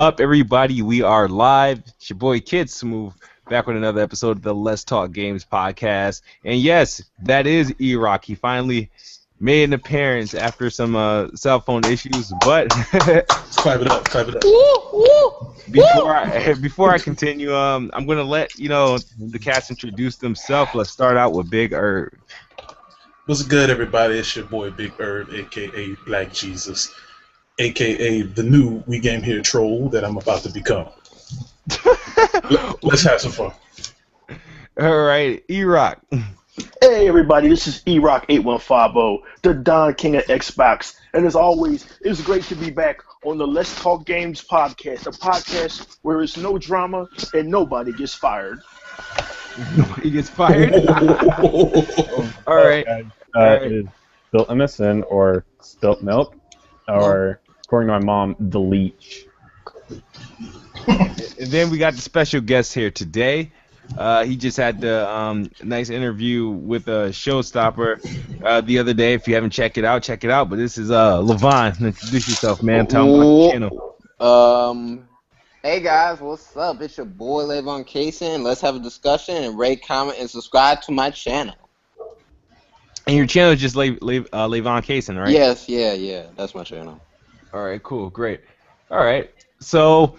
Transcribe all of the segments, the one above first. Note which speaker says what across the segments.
Speaker 1: Up, everybody? We are live. It's your boy Kid Smooth back with another episode of the Let's Talk Games podcast. And yes, that is E-Rock. He finally made an appearance after some cell phone issues. But
Speaker 2: Clap it up, clap it up.
Speaker 1: before I continue, I'm gonna let the cats introduce themselves. Let's start out with Big Herb.
Speaker 2: What's good, everybody? It's your boy Big Herb, aka Black Jesus, aka the new We Game Here troll that I'm about to become. Let's have some fun.
Speaker 1: All right, E-Rock.
Speaker 3: Hey everybody, this is E-Rock8150, the Don King of Xbox, and as always, it's great to be back on the Let's Talk Games podcast, a podcast where it's no drama and nobody gets fired.
Speaker 1: He gets fired. All right.
Speaker 4: It is Spilt MSN or Spilt Milk, or according to my mom, the Leech.
Speaker 1: And then we got the special guest here today. He just had the nice interview with a showstopper the other day. If you haven't checked it out, check it out. But this is Levon. Introduce yourself, man. Tell him about your channel.
Speaker 5: Hey guys, what's up? It's your boy Levon Kaysen. Let's have a discussion and rate, comment, and subscribe to my channel.
Speaker 1: And your channel is just Levon Kaysen, right?
Speaker 5: Yes, yeah, that's my channel.
Speaker 1: All right, cool, great. All right, so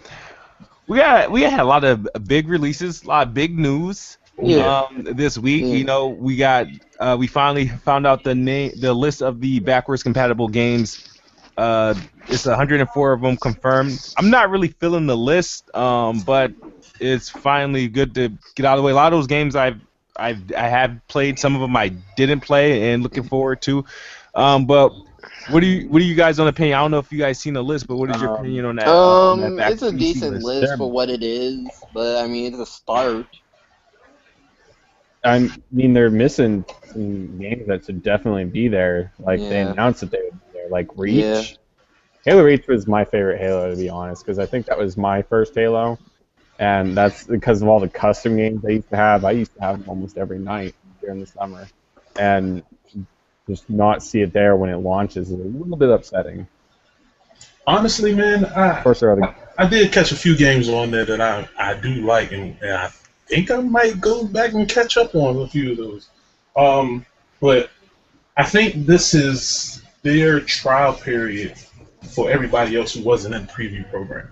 Speaker 1: we had a lot of big releases, a lot of big news. This week. We finally found out the list of the backwards compatible games. It's 104 of them confirmed. I'm not really feeling the list, but it's finally good to get out of the way. A lot of those games I have played. Some of them I didn't play, and looking forward to. But what do you guys on opinion? I don't know if you guys seen the list, but what is your opinion on that?
Speaker 5: It's a decent list for what it is, but I mean it's a start.
Speaker 4: I mean, they're missing some games that should definitely be there. Like they announced that they would be there, like Reach.
Speaker 5: Yeah.
Speaker 4: Halo Reach was my favorite Halo, to be honest, because I think that was my first Halo, and that's because of all the custom games I used to have. I used to have them almost every night during the summer, and just not see it there when it launches is a little bit upsetting.
Speaker 2: Honestly, man,
Speaker 4: Of course, there are the
Speaker 2: I did catch a few games on there that I do like, and I think I might go back and catch up on a few of those. But I think this is their trial period for everybody else who wasn't in the preview program.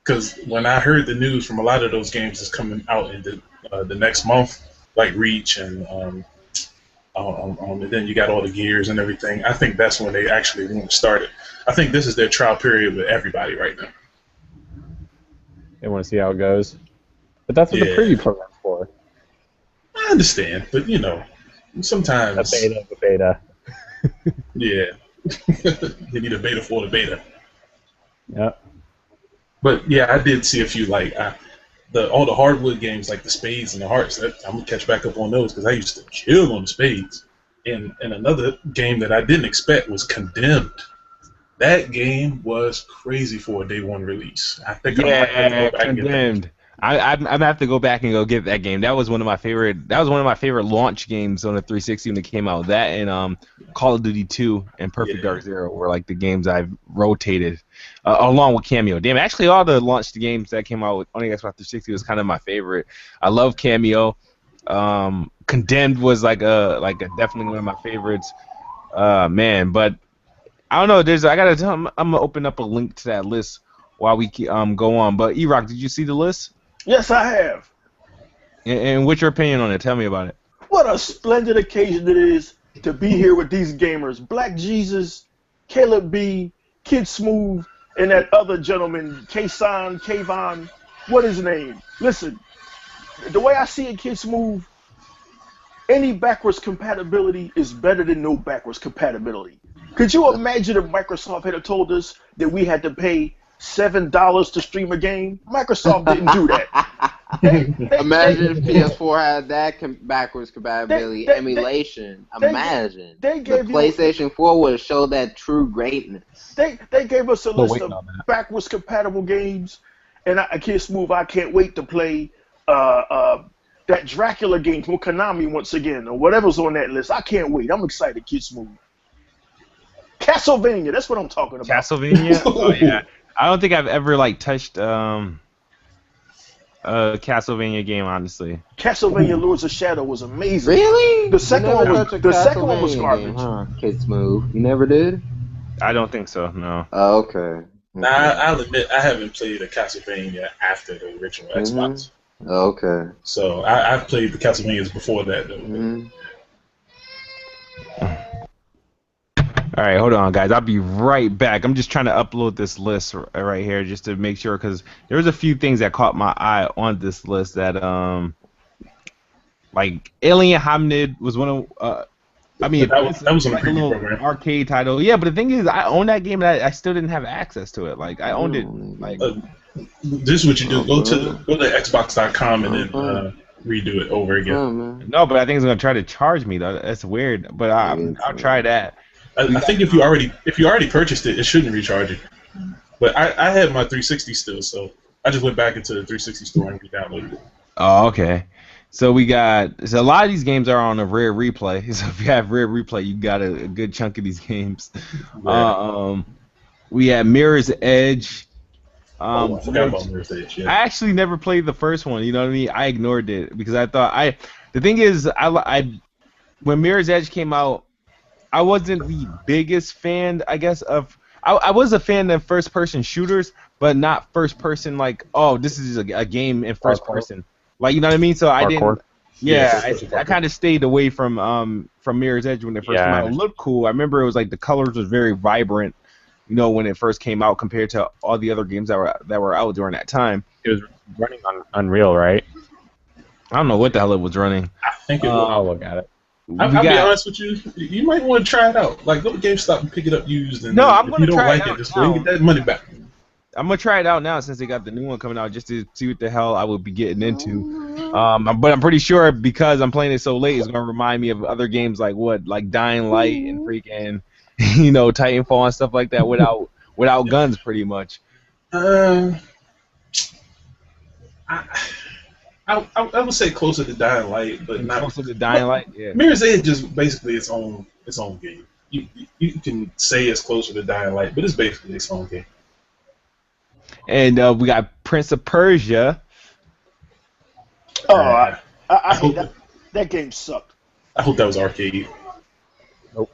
Speaker 2: Because when I heard the news from a lot of those games that's coming out in the next month, like Reach and then you got all the Gears and everything, I think that's when they actually want to start it. I think this is their trial period with everybody right now.
Speaker 4: they want to see how it goes, but that's what the preview program's for.
Speaker 2: I understand, but sometimes
Speaker 4: The beta.
Speaker 2: yeah, they need a beta for the beta.
Speaker 4: Yeah.
Speaker 2: But yeah, I did see a few all the hardwood games like the Spades and the Hearts. I'm gonna catch back up on those because I used to kill on the Spades. And another game that I didn't expect was Condemned. That game was crazy for a day one release. I think I might have to go back and get that.
Speaker 1: Condemned. I'm gonna have to go back and go get that game. That was one of my favorite. That was one of my favorite launch games on the 360 when it came out. That and Call of Duty 2 and Perfect Dark Zero were like the games I've rotated along with Cameo. Damn, actually all the launch games that came out on the Xbox 360 was kind of my favorite. I love Cameo. Condemned was like a definitely one of my favorites. Man, but I don't know. I gotta tell. I'm gonna open up a link to that list while we go on. But E-Rock, did you see the list?
Speaker 3: Yes, I have.
Speaker 1: And what's your opinion on it? Tell me about it.
Speaker 3: What a splendid occasion it is to be here with these gamers. Black Jesus, Caleb B, Kid Smooth, and that other gentleman, Kayvon, what is his name? Listen, the way I see it, Kid Smooth, any backwards compatibility is better than no backwards compatibility. Could you imagine if Microsoft had told us that we had to pay $7 to stream a game? Microsoft didn't do that.
Speaker 5: Imagine if PS4 had that backwards compatibility emulation. Imagine the PlayStation 4 would have showed that true greatness.
Speaker 3: They gave us a list of backwards compatible games, and Kid Smooth, I can't wait to play that Dracula game from Konami once again, or whatever's on that list. I can't wait. I'm excited, Kid Smooth. Castlevania, that's what I'm talking about.
Speaker 1: Castlevania? Oh, yeah. I don't think I've ever like touched a Castlevania game, honestly.
Speaker 3: Castlevania Lords of Shadow was amazing.
Speaker 5: Really?
Speaker 3: The second one was garbage.
Speaker 5: Game, huh? Kid Smooth. You never did?
Speaker 1: I don't think so. No.
Speaker 5: Oh, okay.
Speaker 2: Now, I'll admit I haven't played a Castlevania after the original Xbox.
Speaker 5: Oh, okay.
Speaker 2: So I've played the Castlevanias before that, though.
Speaker 1: All right, hold on, guys. I'll be right back. I'm just trying to upload this list right here just to make sure, because there's a few things that caught my eye on this list that, like Alien Hominid was one of, I mean,
Speaker 2: that was
Speaker 1: like a little arcade title. Yeah, but the thing is, I own that game and I still didn't have access to it. Like, I owned it. Like,
Speaker 2: this is what you do: go to Xbox.com and then redo it over again.
Speaker 1: No, but I think it's gonna try to charge me though. That's weird. But I'll try that.
Speaker 2: I think if you already purchased it, it shouldn't recharge you. But I had my 360 still, so I just went back into the 360 store and re-downloaded it.
Speaker 1: Oh, okay. So we got a lot of these games are on a rare replay. So if you have rare replay, you got a good chunk of these games. Yeah. We had Mirror's Edge.
Speaker 2: I forgot about Mirror's Edge. Yeah.
Speaker 1: I actually never played the first one. You know what I mean? I ignored it because I thought the thing is, when Mirror's Edge came out, I wasn't the biggest fan, I guess, of. I was a fan of first-person shooters, but not first-person like, oh, this is a game in first person. Like, you know what I mean? So I didn't. Yeah, I kind of stayed away from Mirror's Edge when it first came out. It looked cool. I remember it was like the colors was very vibrant, you know, when it first came out compared to all the other games that were out during that time.
Speaker 4: It was running on Unreal, right?
Speaker 1: I don't know what the hell it was running.
Speaker 2: I think it was.
Speaker 4: I'll look at it.
Speaker 2: I'll be honest with you. You might want to try it out. Like, go to GameStop and pick it up used. And
Speaker 1: I'm going to try it out. If you don't like
Speaker 2: it, just go get that money back.
Speaker 1: I'm gonna try it out now since they got the new one coming out, just to see what the hell I would be getting into. But I'm pretty sure because I'm playing it so late, it's gonna remind me of other games like Dying Light and freaking, you know, Titanfall and stuff like that without guns, pretty much.
Speaker 2: I would say closer to Dying Light, but not
Speaker 1: closer to Dying Light. Yeah.
Speaker 2: Mirror's Edge is basically its own game. You can say it's closer to Dying Light, but it's basically its own game.
Speaker 1: And we got Prince of Persia.
Speaker 3: Oh, I hate that. That game sucked.
Speaker 2: I hope that was arcade.
Speaker 4: Nope.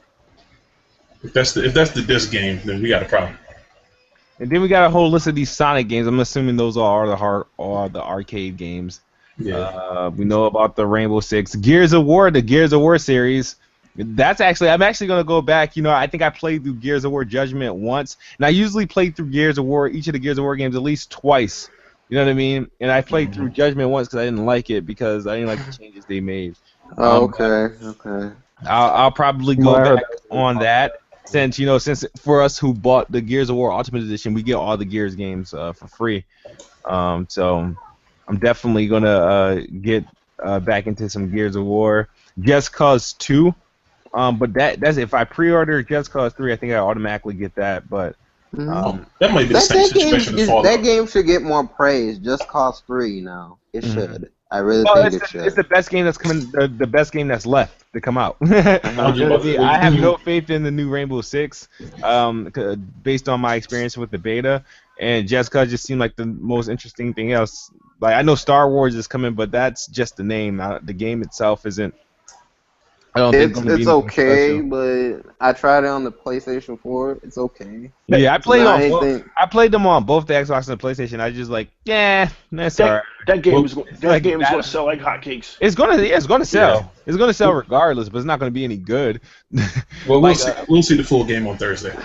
Speaker 2: If that's the disc game, then we got a problem.
Speaker 1: And then we got a whole list of these Sonic games. I'm assuming those are the arcade games. Yeah. We know about the Rainbow Six, the Gears of War series. I'm actually gonna go back. You know, I think I played through Gears of War Judgment once, and I usually play through Gears of War, each of the Gears of War games at least twice. You know what I mean? And I played through Judgment once because I didn't like it because I didn't like the changes they made.
Speaker 5: Okay.
Speaker 1: I'll probably go back on that since for us who bought the Gears of War Ultimate Edition, we get all the Gears games for free. So I'm definitely gonna get back into some Gears of War. Just Cause 2. But that's if I pre-order Just Cause 3, I think I automatically get that. But
Speaker 2: that might be the same situation as Fallout.
Speaker 5: That game should get more praise. Just Cause 3, now it should. I really think it should.
Speaker 1: It's the best game that's coming. The best game that's left to come out. I have no faith in the new Rainbow Six, based on my experience with the beta. And Just Cause just seemed like the most interesting thing else. Like, I know Star Wars is coming, but that's just the name. The game itself isn't.
Speaker 5: It's okay, but I tried it on the PlayStation 4. It's okay.
Speaker 1: Yeah, I played them on both the Xbox and the PlayStation. I just that's alright.
Speaker 3: That game is going to sell like hotcakes.
Speaker 1: It's gonna sell. Yeah. It's gonna sell regardless, but it's not gonna be any good.
Speaker 2: Well, we'll see the full game on Thursday.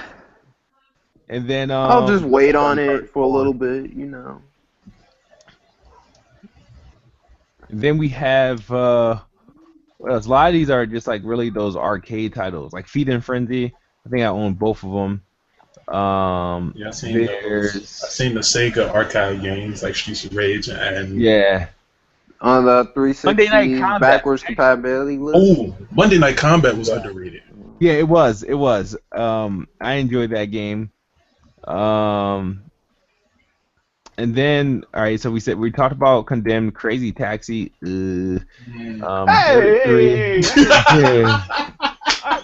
Speaker 1: And then
Speaker 5: I'll just wait on it for a little bit, you know.
Speaker 1: And then we have. Well, a lot of these are just like really those arcade titles, like Feed and Frenzy. I think I own both of them.
Speaker 2: Yeah, I've seen those. I've seen the Sega arcade games like Streets of Rage and
Speaker 5: on the 360 backwards compatibility list.
Speaker 2: Oh, Monday Night Combat was underrated.
Speaker 1: Yeah, it was. I enjoyed that game. And then, all right, so we talked about Condemned, Crazy Taxi.
Speaker 3: Hey!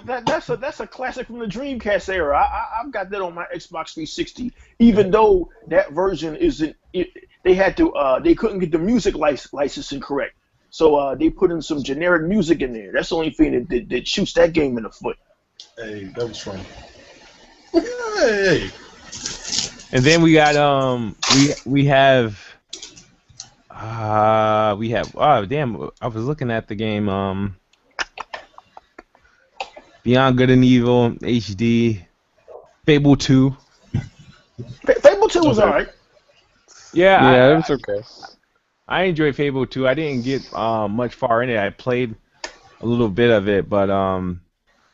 Speaker 3: that's a classic from the Dreamcast era. I've got that on my Xbox 360. Even though that version isn't, they had to they couldn't get the music licensing correct, so they put in some generic music in there. That's the only thing that shoots that game in the foot.
Speaker 2: Hey, that was funny. Hey.
Speaker 1: And then we got we have oh damn, I was looking at the game Beyond Good and Evil HD, Fable 2.
Speaker 3: Fable 2 was alright.
Speaker 1: Yeah,
Speaker 4: it was okay.
Speaker 1: I enjoyed Fable 2. I didn't get much far in it. I played a little bit of it, but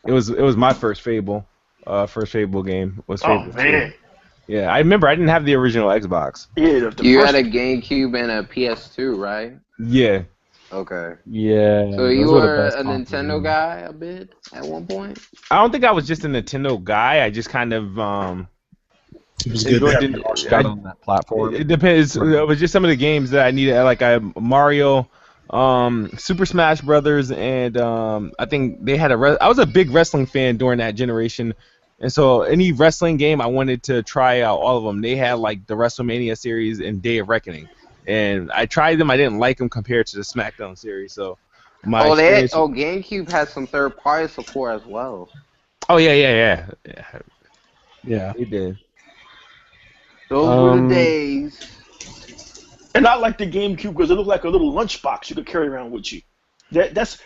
Speaker 1: it was my first Fable game was Fable 2.
Speaker 3: Man.
Speaker 1: Yeah, I remember I didn't have the original Xbox.
Speaker 3: Yeah,
Speaker 5: you had a GameCube and a PS2, right?
Speaker 1: Yeah.
Speaker 5: Okay.
Speaker 4: Yeah.
Speaker 5: So you were a Nintendo guy a bit at one point?
Speaker 1: I don't think I was just a Nintendo guy. I just kind of
Speaker 2: it was good
Speaker 4: got on that platform.
Speaker 1: It depends. It was just some of the games that I needed, like Mario, Super Smash Brothers, and I think they had I was a big wrestling fan during that generation. And so any wrestling game, I wanted to try out all of them. They had like the WrestleMania series and Day of Reckoning. And I tried them. I didn't like them compared to the SmackDown series. So
Speaker 5: GameCube had some third-party support as well.
Speaker 1: Oh, yeah.
Speaker 4: They
Speaker 1: did.
Speaker 5: Those were the days.
Speaker 3: And I like the GameCube because it looked like a little lunchbox you could carry around with you.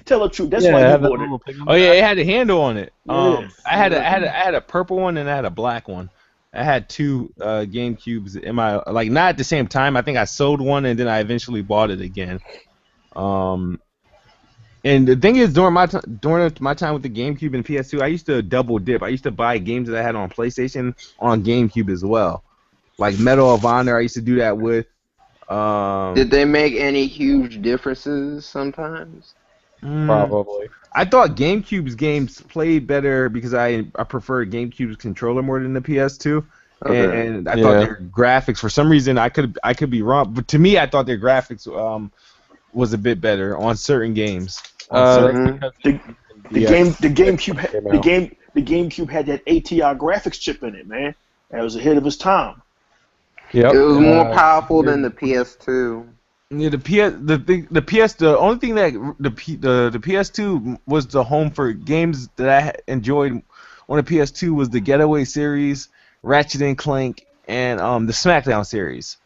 Speaker 3: Tell the truth. That's why you bought it.
Speaker 1: Oh yeah, it had a handle on it.
Speaker 3: Yeah.
Speaker 1: I had a purple one and I had a black one. I had two GameCubes in my not at the same time. I think I sold one and then I eventually bought it again. And the thing is, during my time with the GameCube and PS2, I used to double dip. I used to buy games that I had on PlayStation on GameCube as well, like Medal of Honor. I used to do that with.
Speaker 5: Did they make any huge differences sometimes?
Speaker 4: Probably.
Speaker 1: I thought GameCube's games played better because I preferred GameCube's controller more than the PS2, and I thought their graphics, for some reason, I could be wrong, but to me, I thought their graphics was a bit better on certain games.
Speaker 3: The GameCube had that ATI graphics chip in it, man. That was ahead of its time.
Speaker 4: Yep.
Speaker 5: It was more powerful than the PS2.
Speaker 1: Yeah, the only thing that the PS2 was the home for games that I enjoyed on the PS2 was the Getaway series, Ratchet and Clank, and the SmackDown series.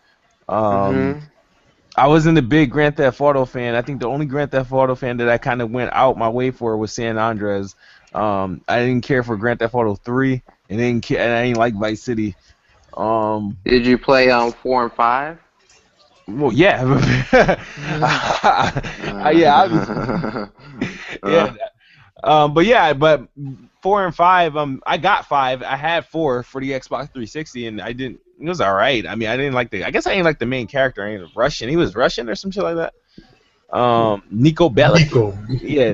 Speaker 1: I wasn't a big Grand Theft Auto fan. I think the only Grand Theft Auto fan that I kind of went out my way for was San Andreas. I didn't care for Grand Theft I 3, and I didn't like Vice City.
Speaker 5: Did you play 4 and 5?
Speaker 1: Well, yeah. But 4 and 5. I got 5. I had 4 for the Xbox 360, and I didn't. It was all right. I mean, I didn't like I guess I didn't like the main character. I ain't Russian. He was Russian or some shit like that. Nico Bellic. I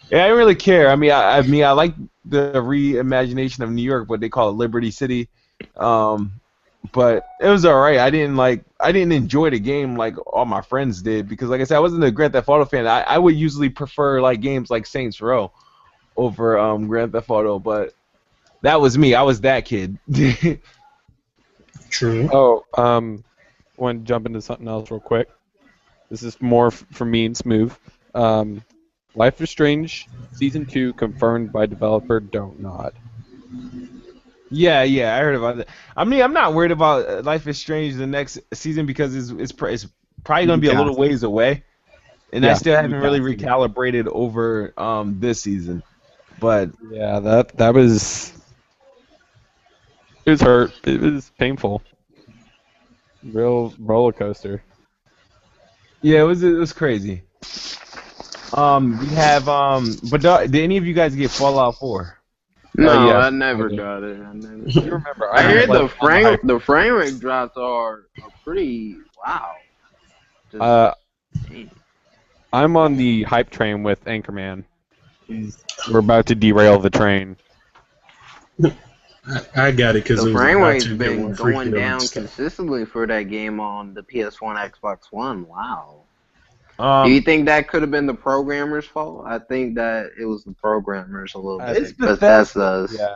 Speaker 1: didn't really care. I mean, I like the reimagination of New York, but they call it Liberty City. But it was alright. I didn't enjoy the game like all my friends did because, like I said, I wasn't a Grand Theft Auto fan. I would usually prefer like games like Saints Row over Grand Theft Auto, but that was me. I was that kid.
Speaker 2: True.
Speaker 4: Oh, want to jump into something else real quick? This is more for me and Smooth. Life is Strange Season 2 confirmed by developer Don't Nod.
Speaker 1: Yeah, I heard about that. I mean, I'm not worried about Life is Strange the next season because it's probably going to be a little ways away, and I still haven't really recalibrated over this season. But
Speaker 4: yeah, that was it was hurt. It was painful. Real roller coaster.
Speaker 1: Yeah, it was crazy. We have but did any of you guys get Fallout 4?
Speaker 5: No,
Speaker 4: yes,
Speaker 5: I never got it.
Speaker 4: You remember?
Speaker 5: I heard the frame rate drops are pretty wow.
Speaker 4: I'm on the hype train with Anchorman. We're about to derail the train.
Speaker 2: I got it because
Speaker 5: the frame rate's been going down consistently for that game on the PS1, Xbox One. Wow. Do you think that could have been the programmer's fault? I think that it was the programmers a little bit.
Speaker 1: It's
Speaker 5: Bethesda's.
Speaker 4: Yeah.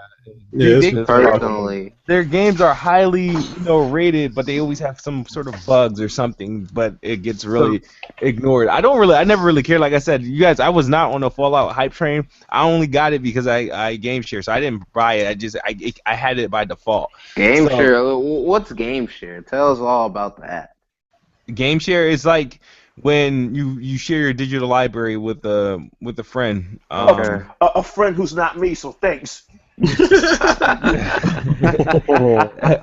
Speaker 5: Personally,
Speaker 1: their games are highly, rated, but they always have some sort of bugs or something. But it gets really ignored. I never really cared. Like I said, you guys, I was not on the Fallout hype train. I only got it because I game share, so I didn't buy it. I had it by default.
Speaker 5: Game share. What's game share? Tell us all about that.
Speaker 1: Game share is like when you share your digital library with a friend.
Speaker 3: A friend who's not me, so thanks.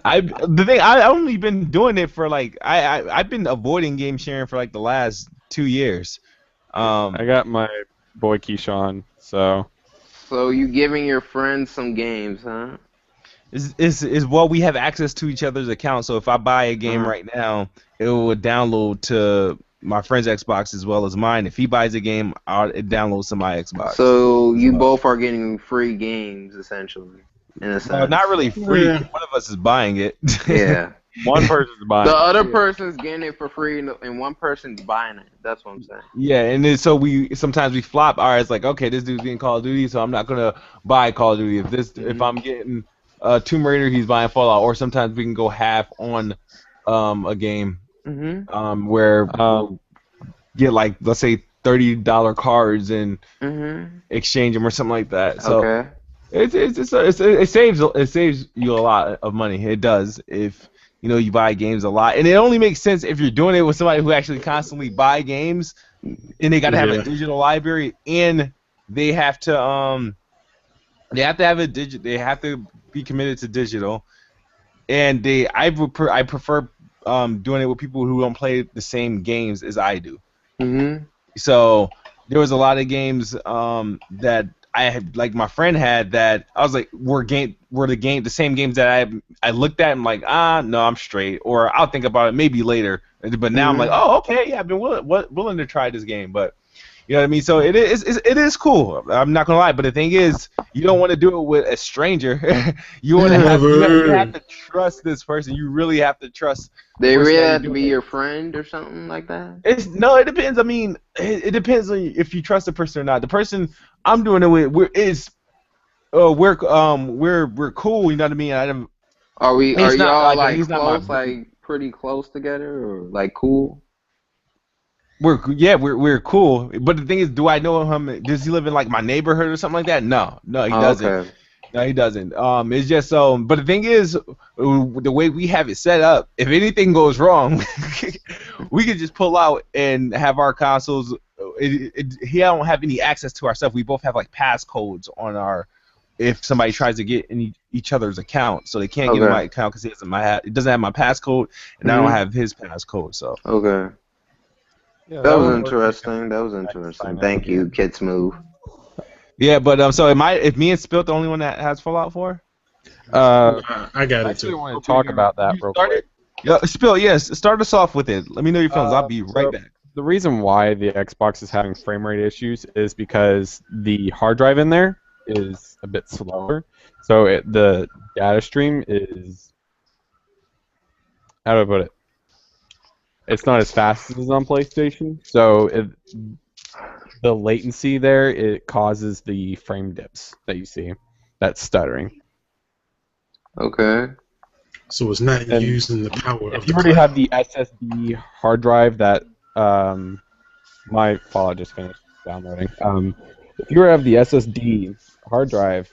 Speaker 1: I only been doing it for like I've been avoiding game sharing for like the last 2 years.
Speaker 4: I got my boy Keyshawn, so.
Speaker 5: So you giving your friends some games, huh?
Speaker 1: Is well, we have access to each other's accounts, so if I buy a game right now, it will download to my friend's Xbox as well as mine. If he buys a game, it downloads to my Xbox.
Speaker 5: So you both are getting free games, essentially, in a sense.
Speaker 1: No, not really free. One of us is buying it.
Speaker 5: Yeah.
Speaker 4: One person's buying it.
Speaker 5: The other person's getting it for free, and one person's buying it. That's what I'm saying.
Speaker 1: Yeah, and then so sometimes we flop. All right, it's like, okay, this dude's getting Call of Duty, so I'm not gonna buy Call of Duty. If I'm getting Tomb Raider, he's buying Fallout, or sometimes we can go half on a game. Where get like, let's say, $30 cards and exchange them or something like that. So it saves you a lot of money. It does if you buy games a lot, and it only makes sense if you're doing it with somebody who actually constantly buy games, and they got to have a digital library, and they have to have they have to be committed to digital, and I prefer doing it with people who don't play the same games as I do. So there was a lot of games that I had, like my friend had, that I was like, were the same games that I looked at and like, no, I'm straight, or I'll think about it maybe later. But now I'm like, oh, okay, yeah, I've been willing to try this game, but you know what I mean. So it is cool. I'm not gonna lie, but the thing is, you don't want to do it with a stranger. you have to trust this person. You really have to trust.
Speaker 5: They really have to be your friend or something like that.
Speaker 1: It depends. I mean, it depends on if you trust the person or not. The person I'm doing it with, we're cool. You know what I mean?
Speaker 5: Are y'all like close, like pretty close together, or like cool?
Speaker 1: We're cool, but the thing is, do I know him? Does he live in like my neighborhood or something like that? No, he doesn't.
Speaker 5: Okay.
Speaker 1: No, he doesn't. It's just so. But the thing is, the way we have it set up, if anything goes wrong, we can just pull out and have our consoles. He don't have any access to our stuff. We both have like passcodes on our. If somebody tries to get in each other's account, so they can't get in my account because it doesn't have my passcode, and I don't have his passcode. So.
Speaker 5: Okay. Yeah, that was interesting. Thank you, Kid Smooth.
Speaker 1: Yeah, but so if me and Spilt the only one that has Fallout 4?
Speaker 2: I got it too.
Speaker 4: I want to talk about that real quick.
Speaker 1: Yeah, Spilt, yes, start us off with it. Let me know your feelings. I'll be right back.
Speaker 4: The reason why the Xbox is having frame rate issues is because the hard drive in there is a bit slower. So the data stream is, how do I put it? It's not as fast as it is on PlayStation, so the latency there, it causes the frame dips that you see. That's stuttering.
Speaker 5: Okay.
Speaker 2: So it's not using the power of the
Speaker 4: If you already have the SSD hard drive that my Fallout just finished downloading. If you have the SSD hard drive,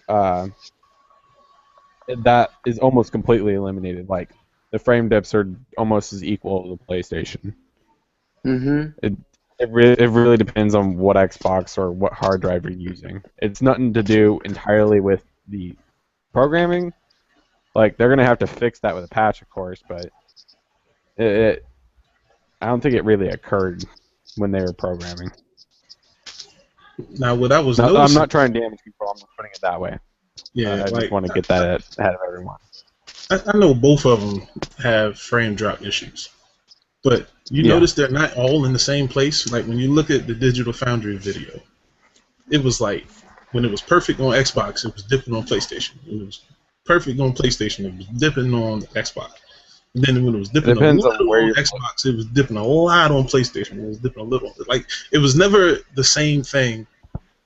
Speaker 4: that is almost completely eliminated. Like, the frame dips are almost as equal to the PlayStation. It really depends on what Xbox or what hard drive you're using. It's nothing to do entirely with the programming. Like, they're gonna have to fix that with a patch, of course, but I don't think it really occurred when they were programming.
Speaker 2: Now, what I was
Speaker 4: I'm not trying to damage people. I'm just putting it that way.
Speaker 2: Yeah,
Speaker 4: I just want to get that ahead of everyone.
Speaker 2: I know both of them have frame drop issues, but you notice they're not all in the same place. Like when you look at the Digital Foundry video, it was like when it was perfect on Xbox, it was dipping on PlayStation. It was perfect on PlayStation, it was dipping on Xbox. Then when it was dipping a
Speaker 4: depends on
Speaker 2: little
Speaker 4: where
Speaker 2: on
Speaker 4: you're
Speaker 2: Xbox, it was dipping a lot on PlayStation. It was dipping a little. Like it was never the same thing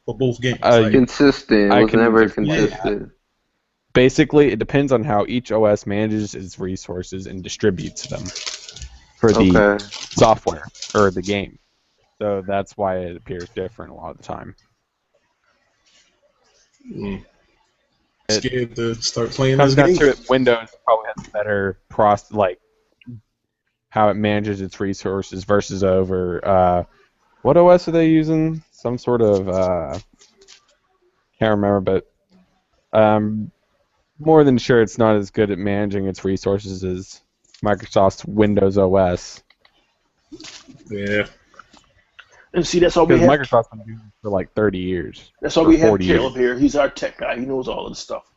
Speaker 2: for both games. Like
Speaker 5: consistent. It
Speaker 4: I
Speaker 5: was
Speaker 4: can
Speaker 5: never
Speaker 4: explain
Speaker 5: consistent.
Speaker 4: Basically, it depends on how each OS manages its resources and distributes them for the software or the game. So that's why it appears different a lot of the time.
Speaker 2: Scared to start playing
Speaker 4: Comes
Speaker 2: this
Speaker 4: down
Speaker 2: game.
Speaker 4: to it, Windows probably has better how it manages its resources versus over what OS are they using? Some sort of can't remember, but more than sure it's not as good at managing its resources as Microsoft's Windows OS.
Speaker 2: Yeah.
Speaker 3: And see, that's all we
Speaker 4: Because
Speaker 3: have.
Speaker 4: Microsoft's been doing it for like 30 years.
Speaker 3: That's all we have. Caleb
Speaker 4: years.
Speaker 3: here. He's our tech guy. He knows all of the stuff.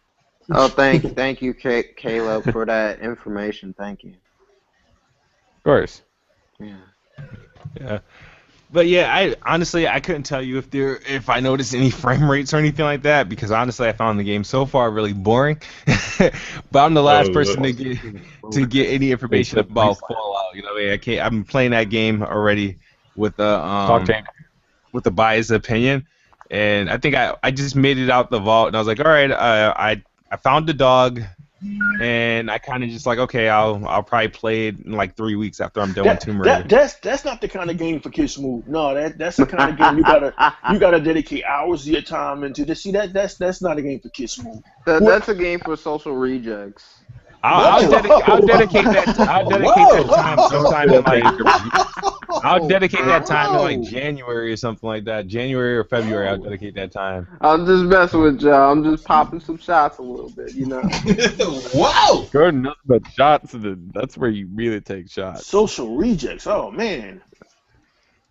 Speaker 5: Oh, thank you, Caleb, for that information. Thank you.
Speaker 4: Of course.
Speaker 5: Yeah.
Speaker 1: Yeah. But yeah, I honestly couldn't tell you if I noticed any frame rates or anything like that, because honestly I found the game so far really boring. But I'm the last person to get any information about Fallout. You know, I'm playing that game already with the biased opinion, and I think I just made it out the vault, and I was like, all right, I found the dog. And I kind of just like, okay, I'll probably play it in like 3 weeks after I'm done with Tomb Raider.
Speaker 3: That's not the kind of game for Kids Move. No, that's the kind of game you gotta dedicate hours of your time into. To see that's not a game for Kids Move.
Speaker 5: That's a game for social rejects.
Speaker 1: I'll dedicate that time sometime in like I'll dedicate that time in like January or something like that. January or February, I'll dedicate that time.
Speaker 5: I'm just messing with y'all. I'm just popping some shots a little bit, you know.
Speaker 2: Wow!
Speaker 4: Good, nothing but shots. That's where you really take shots.
Speaker 3: Social rejects. Oh man.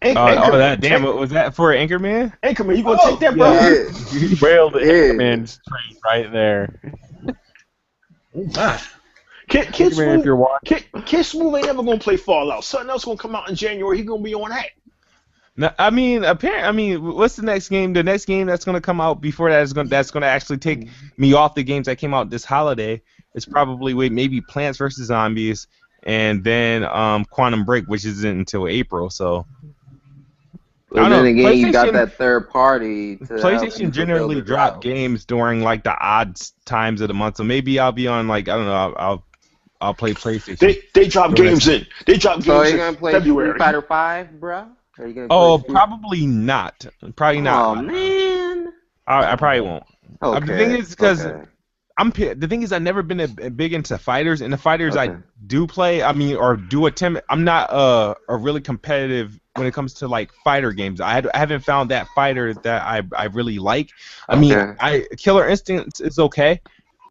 Speaker 1: Was that for Anchorman?
Speaker 3: Anchorman, you gonna take that, bro?
Speaker 4: Yeah. You railed the Anchorman's train right there.
Speaker 2: Oh my.
Speaker 3: Kids Smooth ain't never gonna play Fallout. Something else gonna come out in January. He gonna be on that.
Speaker 1: No, what's the next game? The next game that's gonna come out before that's gonna actually take me off the games that came out this holiday. It's probably maybe Plants vs Zombies, and then Quantum Break, which isn't until April. So.
Speaker 5: Well, then again, you got that third party.
Speaker 1: PlayStation generally drop games during like the odd times of the month, so maybe I'll be on like I don't know. I'll play PlayStation.
Speaker 3: They drop games in. They drop games in.
Speaker 5: So are you gonna play
Speaker 3: February.
Speaker 5: Street Fighter 5, bro?
Speaker 1: Probably not. Probably not.
Speaker 5: Oh man.
Speaker 1: I probably won't.
Speaker 5: Okay.
Speaker 1: The thing is because the thing is I've never been big into fighters, and the fighters I do play, or do attempt. I'm not a really competitive when it comes to like fighter games. I haven't found that fighter that I really like. Killer Instinct is okay,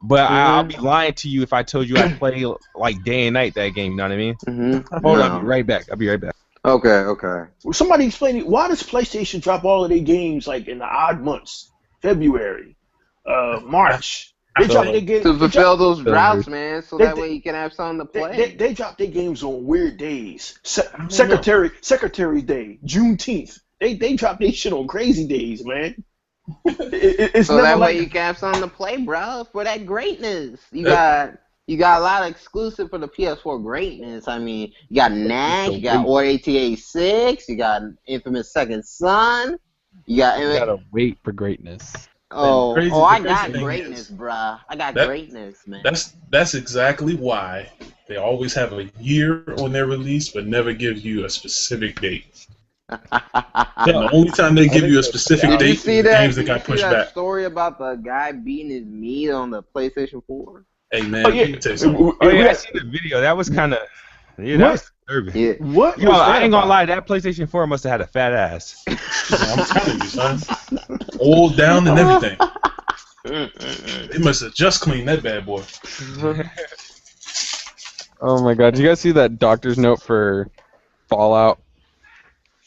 Speaker 1: but I'll be lying to you if I told you I play like day and night that game. You know what I mean? Hold on, I'll be right back.
Speaker 5: Okay.
Speaker 3: Well, somebody explain it. Why does PlayStation drop all of their games like in the odd months? February, March. They drop their games
Speaker 5: to fulfill those droughts, man. So that way you can have something to play.
Speaker 3: They drop their games on weird days. Secretary Day, Juneteenth. They drop their shit on crazy days, man. It's
Speaker 5: so that way you can have something to play, bro. For that greatness, you got a lot of exclusive for the PS4 greatness. I mean, you got Knack, you got ROTR 6, you got Infamous Second Son. You gotta
Speaker 4: wait for greatness.
Speaker 5: I got greatness, bruh. I got greatness, man.
Speaker 2: That's exactly why they always have a year on their release, but never give you a specific date. The only time they give you a specific date is the games that got pushed back.
Speaker 5: Story about the guy beating his meat on the PlayStation 4.
Speaker 2: Hey man, let me tell you something.
Speaker 1: I seen the video. That was kind of that was disturbing.
Speaker 5: Yeah.
Speaker 3: What?
Speaker 1: I ain't gonna lie. That PlayStation 4 must have had a fat ass.
Speaker 2: I'm telling you, son. Oiled down and everything. They must have just cleaned that bad boy.
Speaker 4: Oh my god! Did you guys see that doctor's note for Fallout?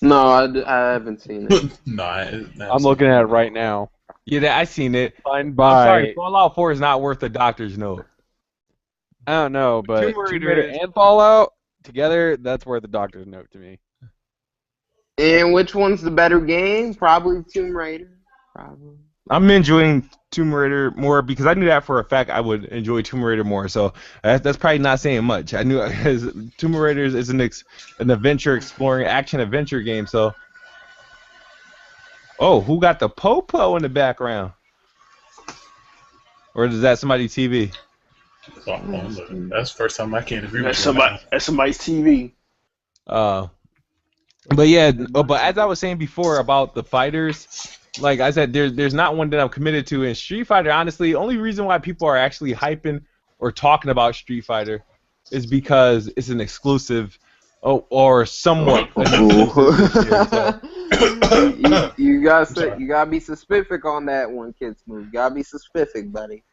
Speaker 5: No, I haven't seen it.
Speaker 2: No,
Speaker 4: I'm looking at it right now.
Speaker 1: Yeah, I seen it.
Speaker 4: Signed by.
Speaker 1: I'm sorry, Fallout 4 is not worth the doctor's note.
Speaker 4: I don't know, but Tomb Raider and Fallout together, that's worth the doctor's note to me.
Speaker 5: And which one's the better game? Probably Tomb Raider. Probably.
Speaker 1: I'm enjoying Tomb Raider more because I knew that for a fact I would enjoy Tomb Raider more. So that's probably not saying much. I knew because Tomb Raider is an adventure exploring action adventure game. So, oh, who got the popo in the background? Or is that somebody's TV?
Speaker 2: Oh, that's the first time I can't agree with
Speaker 3: That's
Speaker 2: you.
Speaker 3: That's somebody's TV.
Speaker 1: But yeah, but as I was saying before about the fighters, like I said, there's not one that I'm committed to. In Street Fighter, honestly, the only reason why people are actually hyping or talking about Street Fighter is because it's an exclusive, or somewhat an exclusive this year. So.
Speaker 5: you gotta be specific on that one, Kid Smooth. You gotta be specific, buddy.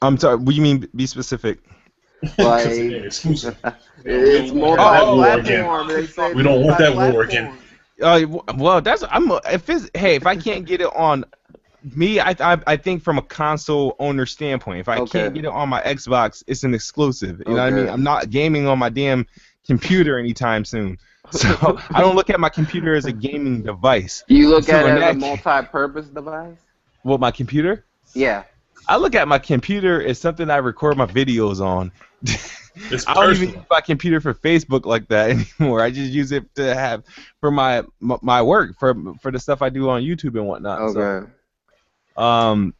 Speaker 1: I'm sorry. What do you mean? Be specific.
Speaker 5: Like
Speaker 2: it's
Speaker 5: it's multi-platform.
Speaker 2: We don't want that war again.
Speaker 1: Well, if I can't get it on me, I think from a console owner standpoint, if I can't get it on my Xbox, it's an exclusive. You know what I mean? I'm not gaming on my damn computer anytime soon. So I don't look at my computer as a gaming device.
Speaker 5: You look at it as a multi-purpose device?
Speaker 1: What, my computer?
Speaker 5: Yeah.
Speaker 1: I look at my computer as something I record my videos on. I don't even use my computer for Facebook like that anymore. I just use it to have for my work, for the stuff I do on YouTube and whatnot.
Speaker 5: Okay.
Speaker 1: So,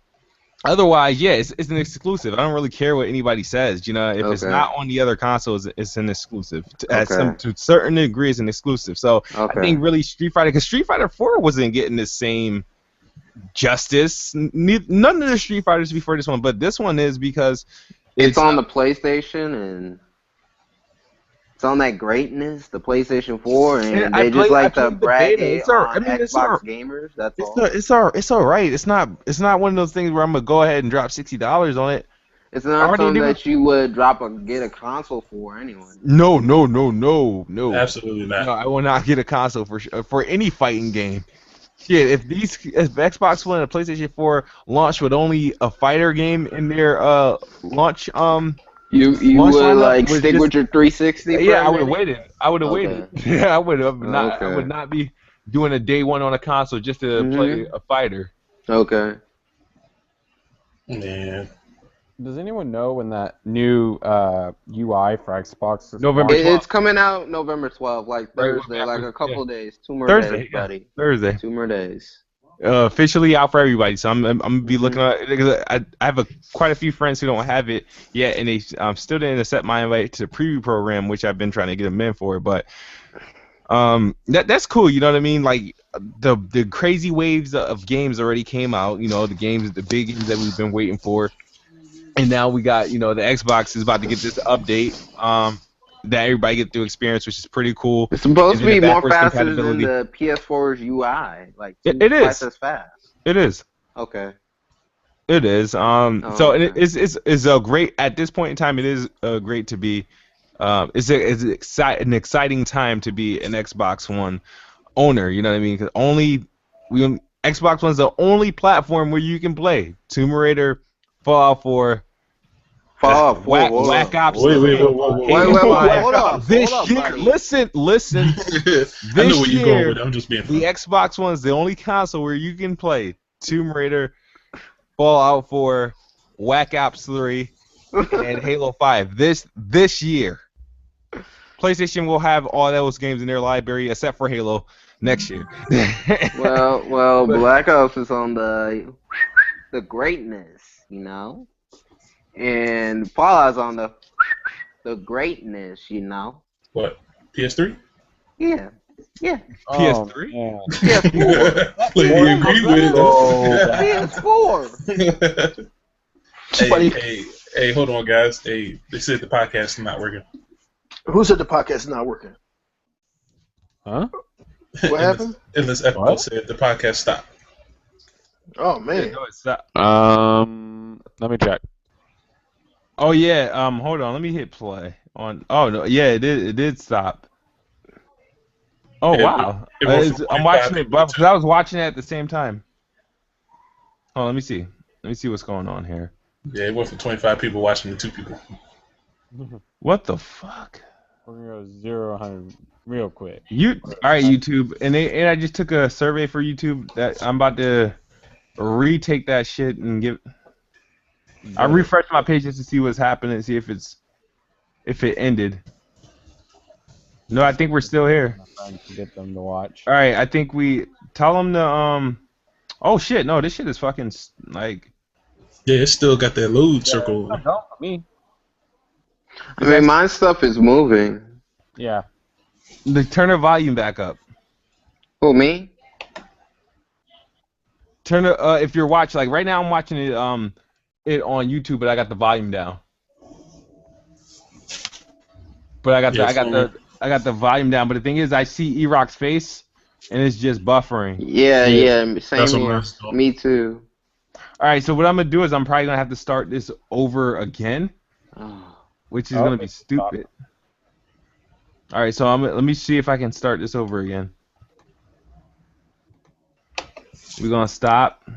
Speaker 1: otherwise, yeah, it's an exclusive. I don't really care what anybody says. You know, if it's not on the other consoles, it's an exclusive. To a certain degree, it's an exclusive. So I think really Street Fighter, because Street Fighter 4 wasn't getting the same justice. None of the Street Fighters before this one, but this one is because
Speaker 5: it's on the PlayStation and it's on that greatness, the PlayStation 4, and they just like to brag on Xbox gamers. That's all.
Speaker 1: It's all right. It's not one of those things where I'm gonna go ahead and drop $60 on it.
Speaker 5: It's not something that you would get a console for anyway.
Speaker 1: No.
Speaker 2: Absolutely not.
Speaker 1: No, I will not get a console for any fighting game. Yeah, if Xbox One and PlayStation 4 launched with only a fighter game in their launch
Speaker 5: you would like stick with your 360?
Speaker 1: Yeah, I would have waited. Yeah, I would have not. I would not be doing a day one on a console just to play a fighter.
Speaker 5: Okay.
Speaker 2: Yeah.
Speaker 4: Does anyone know when that new UI for Xbox is
Speaker 1: November 12th?
Speaker 5: It's coming out November 12th, like Thursday, like a couple of days. 2 more days, buddy.
Speaker 1: Thursday.
Speaker 5: 2 more days.
Speaker 1: Officially out for everybody, so I'm gonna be looking at it because I have quite a few friends who don't have it yet, and they still didn't accept my invite to the preview program, which I've been trying to get them in for. But that's cool, you know what I mean? Like the crazy waves of games already came out, you know, the big games that we've been waiting for. And now we got, you know, the Xbox is about to get this update that everybody get to experience, which is pretty cool.
Speaker 5: It's supposed to be more faster than the PS4's UI. Like,
Speaker 1: it is.
Speaker 5: As fast.
Speaker 1: It is.
Speaker 5: Okay.
Speaker 1: It is. So it's a great, at this point in time, it is great to be, it's an exciting time to be an Xbox One owner, you know what I mean? Because Xbox One's the only platform where you can play Tomb Raider, Fallout 4, Whack Ops.
Speaker 2: Wait,
Speaker 5: hold up.
Speaker 1: This year, listen.
Speaker 2: I know where you're going with it. I'm just being funny.
Speaker 1: The Xbox One's the only console where you can play Tomb Raider, Fallout 4, Whack Ops 3, and Halo 5 this year. PlayStation will have all those games in their library except for Halo next year.
Speaker 5: well, Black Ops is on the greatness, you know. And Fallout's on the greatness, you know.
Speaker 2: What? PS3?
Speaker 5: Yeah.
Speaker 1: PS3?
Speaker 5: PS4.
Speaker 2: You agree with
Speaker 5: it?
Speaker 2: PS4. Hey, hold on, guys. Hey, they said the podcast is not working.
Speaker 3: Who said the podcast is not working?
Speaker 4: Huh?
Speaker 3: What happened?
Speaker 2: Endless Echo said the podcast stopped.
Speaker 3: Oh man.
Speaker 4: Let me check.
Speaker 1: Oh yeah. Hold on. Let me hit play on. Oh no. Yeah, it did stop. Oh wow. I'm watching it, but because I was watching it at the same time. Oh, let me see. Let me see what's going on here.
Speaker 2: Yeah, it went from 25 people watching to 2 people.
Speaker 1: What the fuck?
Speaker 4: We're gonna go 0, 100. real quick.
Speaker 1: All right, YouTube, and I just took a survey for YouTube that I'm about to retake that shit and give. I refreshed my page just to see what's happening, see if it ended. No, I think we're still here.
Speaker 4: To get them to watch.
Speaker 1: All right, I think we tell them to Oh shit! No, this shit is fucking like.
Speaker 2: Yeah, it still got that load circle.
Speaker 4: Don't for me.
Speaker 5: I mean, my stuff is moving.
Speaker 4: Yeah.
Speaker 1: Turn the volume back up.
Speaker 5: Who, me?
Speaker 1: Turn it. If you're watching, like right now, I'm watching it on YouTube, but I got the volume down. But I got the volume down. But the thing is, I see E-Rock's face, and it's just buffering.
Speaker 5: Yeah, same here. Me too.
Speaker 1: All right, so what I'm gonna do is I'm probably gonna have to start this over again, which is gonna be stupid. All right, so let me see if I can start this over again. We're gonna stop.